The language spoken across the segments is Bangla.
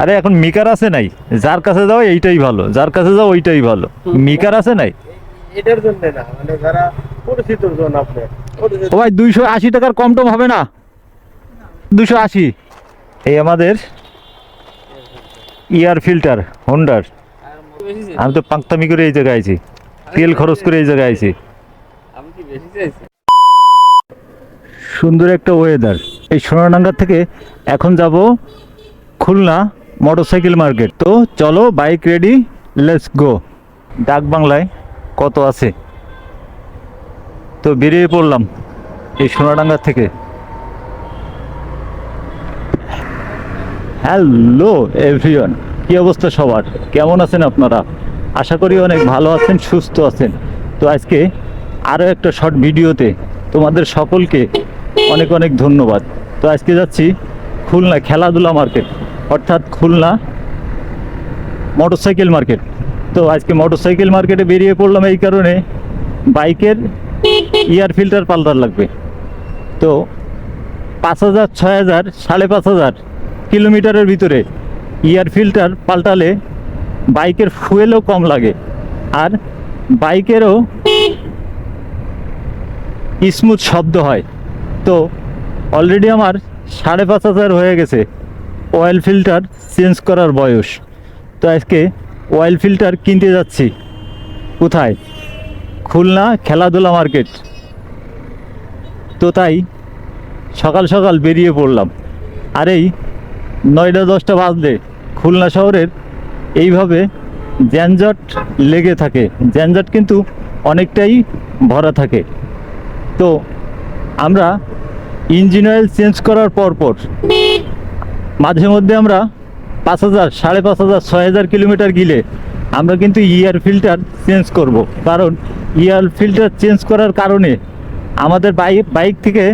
আরে এখন মিকার আছে নাই, যার কাছে যাও এইটাই ভালো, যার কাছে যাও ওইটাই ভালো। মিকার আছে নাই। এটার জন্য না, মানে যারা পরিচিত জন আপনার পরিচিত। ও ভাই 280 টাকার কম টম হবে না? 280। এই আমাদের ইয়ার ফিল্টার হোন্ডার। আমি তো পাঁচতামি করে এই জায়গায় আইছি, তেল খরচ করে এই জায়গায় আইছি। আমি কি বেশি চাইছি? সুন্দর একটা ওয়েদার। এই সোনাডাঙ্গা থেকে এখন যাব খুলনা মোটরসাইকেল মার্কেট। তো চলো, বাইক রেডি, লেটস গো। ডাক বাংলায় কত আছে, তো বেরিয়ে পড়লাম এই সোনাডাঙ্গা থেকে। হ্যালো এভরিওয়ান, কি অবস্থা সবার, কেমন আছেন আপনারা? আশা করি অনেক ভালো আছেন, সুস্থ আছেন। তো আজকে আরও একটা শর্ট ভিডিওতে তোমাদের সকলকে অনেক অনেক ধন্যবাদ। তো আজকে যাচ্ছি খুলনা খেলাধুলা মার্কেট, অর্থাৎ খুলনা মোটরসাইকেল মার্কেট। তো আজকে মোটরসাইকেল মার্কেটে বেরিয়ে পড়লাম এই কারণে, বাইকের ইয়ার ফিল্টার পাল্টার লাগবে। তো 5,000, 6,000, 5,500 কিলোমিটারের ভিতরে ইয়ার ফিল্টার পাল্টালে বাইকের ফুয়েলও কম লাগে, আর বাইকেরও স্মুথ শব্দ হয়। তো অলরেডি আমার 5,500 হয়ে গেছে অয়েল ফিল্টার চেঞ্জ করার বয়স। তো আজকে অয়েল ফিল্টার কিনতে যাচ্ছি। কোথায়? খুলনা খেলাধুলা মার্কেট। তো তাই সকাল সকাল বেরিয়ে পড়লাম। আর এই 9টা 10টা বাজলে খুলনা শহরের এইভাবে যানজট লেগে থাকে, যানজট কিন্তু অনেকটাই ভরা থাকে। তো আমরা ইঞ্জিন অয়েল চেঞ্জ করার পর মাঝে মধ্যে আমরা 5,000, 5,500, 6,000 কিলোমিটার গেলে আমরা কিন্তু ইয়ার ফিল্টার চেঞ্জ করব। কারণ ইয়ার ফিল্টার চেঞ্জ করার কারণে আমাদের বাইক থেকে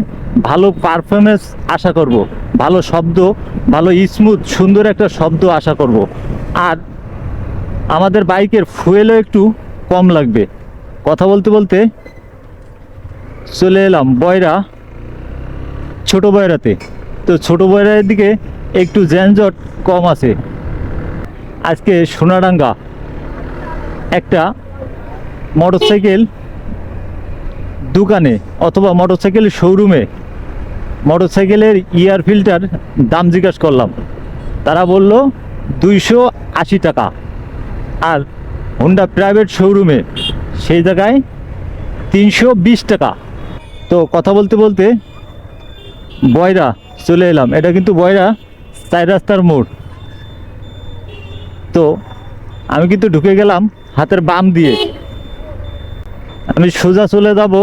ভালো পারফরমেন্স আশা করব, ভালো শব্দ, ভালো স্মুথ সুন্দর একটা শব্দ আশা করব। আর আমাদের বাইকের ফুয়েলও একটু কম লাগবে। কথা বলতে বলতে চলে এলাম বয়রা, ছোট বয়রাতে। তো ছোট বয়রার দিকে একটু যানজট কম আছে। আজকে সোনাডাঙ্গা একটা মোটরসাইকেল দোকানে অথবা মোটরসাইকেল শোরুমে মোটরসাইকেলের ইয়ার ফিল্টার দাম জিজ্ঞাসা করলাম। তারা বলল 280 টাকা। আর হোন্ডা প্রাইভেট শোরুমে সেই জায়গায় 320 টাকা। তো কথা বলতে বলতে বয়রা চলে এলাম। এটা কিন্তু বয়রা 4 রাস্তার মোড়। তো আমি কিন্তু ঢুকে গেলাম হাতের বাম দিয়ে। আমি সোজা চলে যাব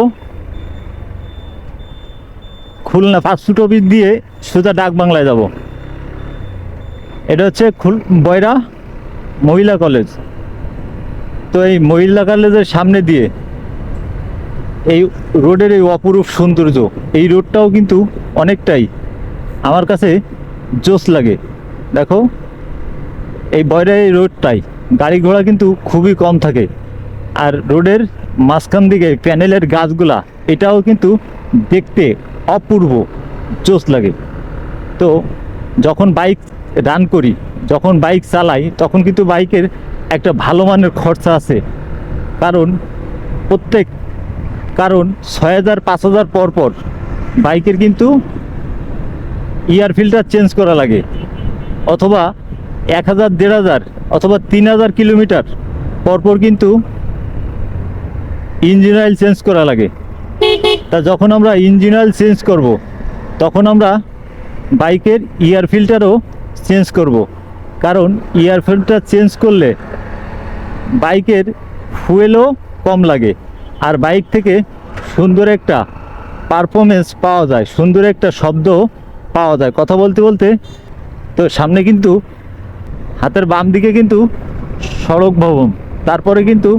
খুলনা ফাস্টফুড অফিস দিয়ে, সোজা ডাক বাংলায় যাব। এটা হচ্ছে বয়রা মহিলা কলেজ। তো এই মহিলা কলেজের সামনে দিয়ে এই রোডের এই অপরূপ সৌন্দর্য, এই রোডটাও কিন্তু অনেকটাই আমার কাছে জোশ লাগে। দেখো এই বয়রা এই রোডটাই গাড়ি ঘোড়া কিন্তু খুবই কম থাকে। আর রোডের মাঝখান দিকে প্যানেলের গাছগুলা, এটাও কিন্তু দেখতে অপূর্ব জোশ লাগে। তো যখন বাইক রান করি, যখন বাইক চালাই, তখন কিন্তু বাইকের একটা ভালো মানের খরচা আছে। কারণ 6,000, 5,000 পর বাইকের কিন্তু ইয়ার ফিল্টার চেঞ্জ করা লাগে, অথবা 1,000, 1,500 অথবা 3,000 কিলোমিটার পরপর কিন্তু ইঞ্জিন অয়েল চেঞ্জ করা লাগে। তা যখন আমরা ইঞ্জিন অয়েল চেঞ্জ করব, তখন আমরা বাইকের ইয়ার ফিল্টারও চেঞ্জ করব। কারণ ইয়ার ফিল্টার চেঞ্জ করলে বাইকের ফুয়েলও কম লাগে, আর বাইক থেকে সুন্দর একটা পারফরমেন্স পাওয়া যায়, সুন্দর একটা শব্দ পাওয়া যায় কথা বলতে বলতে। তো সামনে কিন্তু হাতের বাম দিকে কিন্তু সড়ক ভবন, তারপরে কিন্তু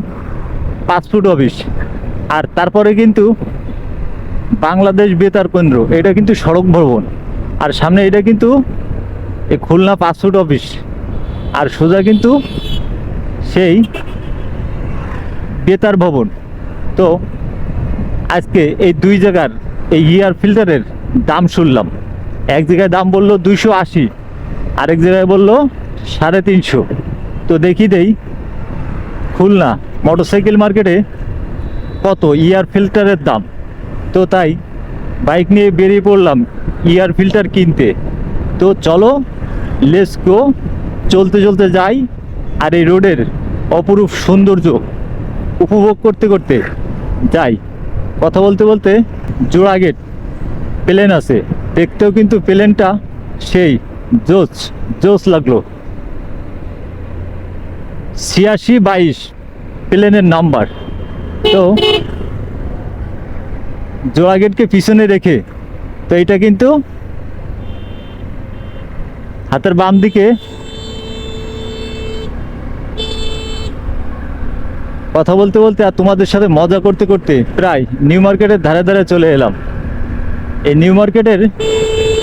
পাসপোর্ট অফিস, আর তারপরে কিন্তু বাংলাদেশ বেতার কেন্দ্র, এটা কিন্তু সড়ক ভবন। আর সামনে এটা কিন্তু এই খুলনা পাসপোর্ট অফিস, আর সোজা কিন্তু সেই বেতার ভবন। তো আজকে এই দুই জায়গার এই ইয়ার ফিল্টারের দাম শুনলাম। এক জায়গায় দাম বললো 280, আরেক জায়গায় বললো 350। তো দেখি দেই খুলনা মোটরসাইকেল মার্কেটে কত এয়ার ফিল্টারের দাম। তো তাই বাইক নিয়ে বেরিয়ে পড়লাম এয়ার ফিল্টার কিনতে। তো চলো লেটস গো, চলতে চলতে যাই আর এই রোডের অপরূপ সৌন্দর্য উপভোগ করতে করতে যাই। কথা বলতে বলতে জোড়াগেট প্লেন আছে, দেখতেও কিন্তু প্লেনটা সেই জোস জোস লাগলো। 8622 প্লেনের নাম্বার। তো জোড়াগেটকে পিছনে রেখে, তো এটা কিন্তু হাতের বাম দিকে কথা বলতে বলতে আর তোমাদের সাথে মজা করতে করতে প্রায় নিউ মার্কেটের ধারে ধারে চলে এলাম। এই নিউ মার্কেটের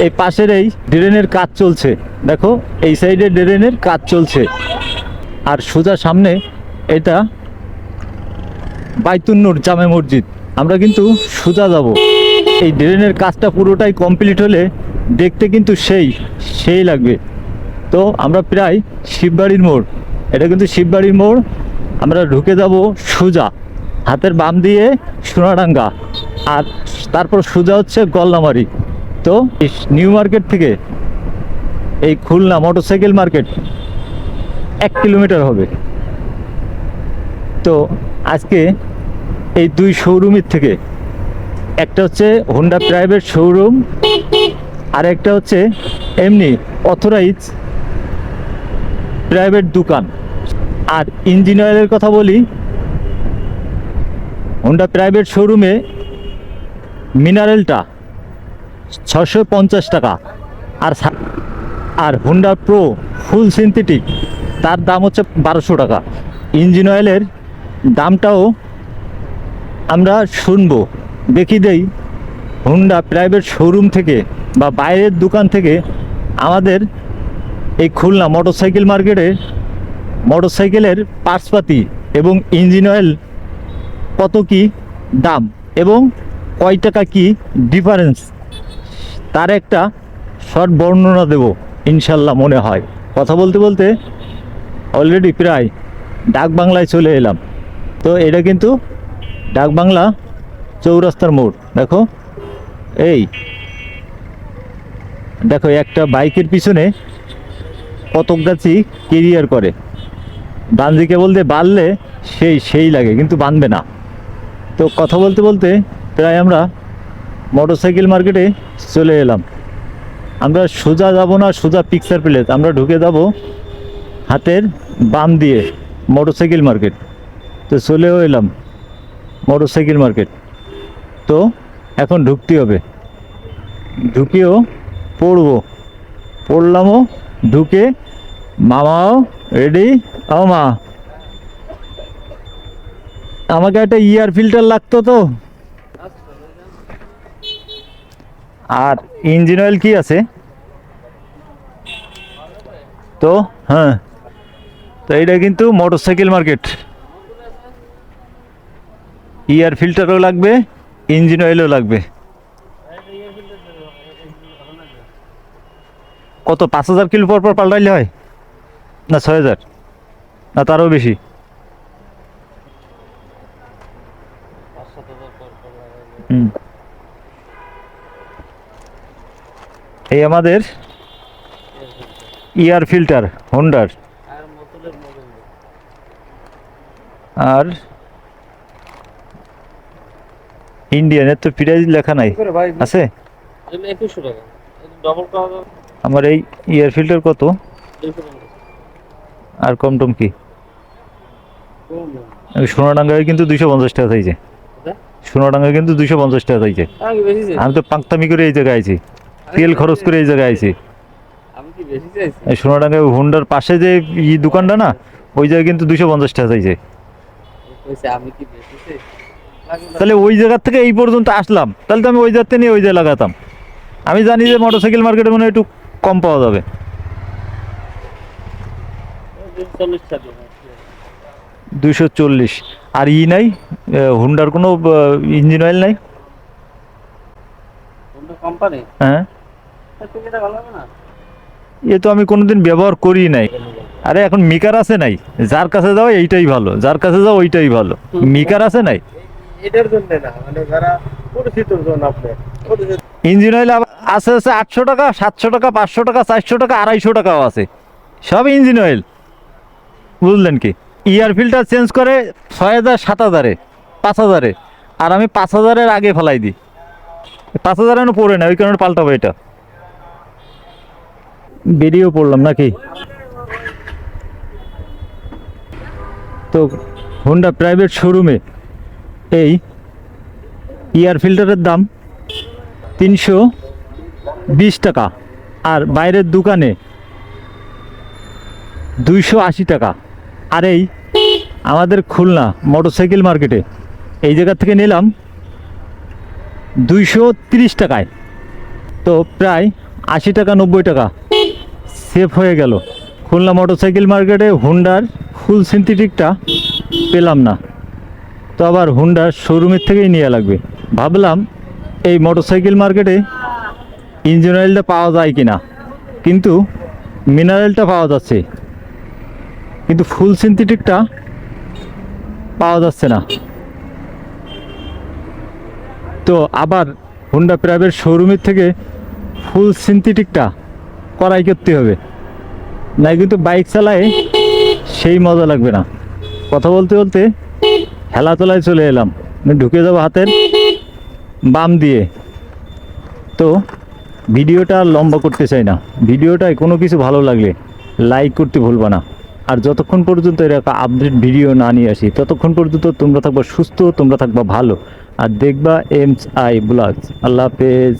এই পাশের এই ড্রেনের কাজ চলছে, দেখো এই সাইডে ড্রেনের কাজ চলছে। আর সোজা সামনে এটা বাইতুন্নুর জামে মসজিদ। আমরা কিন্তু সোজা যাব। এই ড্রেনের কাজটা পুরোটাই কমপ্লিট হলে দেখতে কিন্তু সেই লাগবে। তো আমরা প্রায় শিববাড়ির মোড়, এটা কিন্তু শিববাড়ির মোড়। আমরা ঢুকে যাব সোজা, হাতের বাম দিয়ে সোনাডাঙ্গা, আর তারপর সোজা হচ্ছে গল্লামারি। তো এই নিউ মার্কেট থেকে এই খুলনা মোটরসাইকেল মার্কেট 1 কিলোমিটার হবে। তো আজকে এই দুই শোরুমের থেকে, একটা হচ্ছে হোন্ডা প্রাইভেট শোরুম আর একটা হচ্ছে এমনি অথরাইজ প্রাইভেট দোকান। আর ইঞ্জিন অয়েলের কথা বলি, হোন্ডা প্রাইভেট শোরুমে মিনারেলটা 650 টাকা, আর হোন্ডা প্রো ফুল সিনথেটিক তার দাম হচ্ছে 1200 টাকা। ইঞ্জিন অয়েলের দামটাও আমরা শুনবো, দেখি দেই হোন্ডা প্রাইভেট শোরুম থেকে বা বাইরের দোকান থেকে আমাদের এই খুলনা মোটরসাইকেল মার্কেটে মোটরসাইকেলের পার্টসপাতি এবং ইঞ্জিন অয়েল কত কি দাম এবং কয় টাকা কি ডিফারেন্স, তার একটা শর্ট বর্ণনা দেব ইনশাল্লাহ মনে হয়। কথা বলতে বলতে অলরেডি প্রায় ডাক বাংলায় চলে এলাম। তো এটা কিন্তু ডাক বাংলা চৌরাস্তার মোড়। দেখো দেখো একটা বাইকের পিছনে কতক গাছি কেরিয়ার করে, বানজিকে বলতে বানলে সেই লাগে কিন্তু বানবে না। তো কথা বলতে বলতে প্রায় আমরা মোটরসাইকেল মার্কেটে চলে এলাম। আমরা সোজা যাব না, সোজা পিকচার প্লেস, আমরা ঢুকে যাব হাতের বাম দিয়ে মোটরসাইকেল মার্কেট। তো চলেও এলাম মোটরসাইকেল মার্কেট। তো এখন ঢুকতে হবে, ঢুকেও পড়লামও, ঢুকে মামাও রেডি। ও মা, আমাকে একটা ইয়ার ফিল্টার লাগতো তো। আর ইঞ্জিন অয়েল কি আছে? তো হ্যাঁ, তো এইটা কিন্তু মোটরসাইকেল মার্কেট। ইয়ার ফিল্টারও লাগবে, ইঞ্জিন অয়েলও লাগবে। কত 5000 কিলো পর পাল্টাইলে হয় না 6000 না তারও বেশি? এই আমাদের ইয়ার ফিল্টার হোন্ডার। আর ইন্ডিয়ানের তো প্রাইস লেখা নাই, আছে? আমার এই ইয়ার ফিল্টার কত? আর কম টম কি? সোনাডাঙ্গায় কিন্তু 250 টাকা চাইছে। সোনাডাঙ্গায় কিন্তু 250 টাকা চাইছে। আমি তো পাঁকতামি করে এই জায়গায় আইছি, তেল খরচ করে এই জায়গায় আইছি। সোনাডাঙ্গায় হোন্ডার পাশে যে দোকানটা না, ওই জায়গায় কিন্তু 250 টাকা চাইছে। তাহলে ওই জায়গা থেকে এই পর্যন্ত আসলাম, তাহলে তো আমি ওই জায়গাতে নিয়ে ওই জায়গায় লাগাতাম। আমি জানি যে মোটরসাইকেল মার্কেটে মনে হয় একটু কম পাওয়া যাবে। 240। আর নাই হোন্ডার কোনো ইঞ্জিন অয়েল নাই? হ্যাঁ এ তো আমি কোনোদিন ব্যবহার করি নাই। আরে এখন মিকার আছে নাই, যার কাছে যাও এইটাই ভালো, যার কাছে যাও ওইটাই ভালো। মিকার আছে নাই, এটার জন্য না, মানে যারা পরিচিত জন আপনার পরিচিত। ইঞ্জিন অয়েল আছে আছে 800 টাকা, 700 টাকা, 500 টাকা, 400 টাকা, 250 টাকাও আছে, সব ইঞ্জিন অয়েল। বুঝলেন কি? ইয়ার ফিল্টার চেঞ্জ করে 6000, 7000-এ, 5000-এ, আর আমি 5000-এর আগে ফেলাই দিই। 5000 এখনো পড়ে না, ওই কারণে পাল্টাবো এটা। বেরিয়েও পড়লাম নাকি। তো হোন্ডা প্রাইভেট শোরুমে এই এয়ার ফিল্টারের দাম 320 টাকা, আর বাইরের দোকানে 280 টাকা। আর এই আমাদের খুলনা মোটরসাইকেল মার্কেটে এই জায়গা থেকে নিলাম 230 টাকায়। তো প্রায় 80 টাকা 90 টাকা সেভ হয়ে গেল। খুলনা মোটরসাইকেল মার্কেটে হুন্ডার ফুল সিনথেটিকটা পেলাম না, তো আবার হুন্ডার শোরুমের থেকেই নেওয়া লাগবে। ভাবলাম এই মোটরসাইকেল মার্কেটে ইঞ্জিন অয়েলটা পাওয়া যায় কি না, কিন্তু মিনারেলটা পাওয়া যাচ্ছে, কিন্তু ফুল সিনথেটিকটা পাওয়া যাচ্ছে না। তো আবার হুন্ডা প্রাইভেট শোরুমের থেকে ফুল সিনথেটিকটা করাই করতে হবে, না কিন্তু বাইক চালায় সেই মজা লাগবে না। কথা বলতে বলতে হেলাতলায় চলে এলাম, ঢুকে যাবো হাতের বাম দিয়ে। তো ভিডিওটা আর লম্বা করতে চাই না, ভিডিওটায় কোনো কিছু ভালো লাগলে লাইক করতে ভুলবা না। আর যতক্ষণ পর্যন্ত এরকম আপডেট ভিডিও না নিয়ে আসি, ততক্ষণ পর্যন্ত তোমরা থাকবা সুস্থ, তোমরা থাকবা ভালো, আর দেখবা এমস আই ব্লগস। আল্লাহ হাফেজ।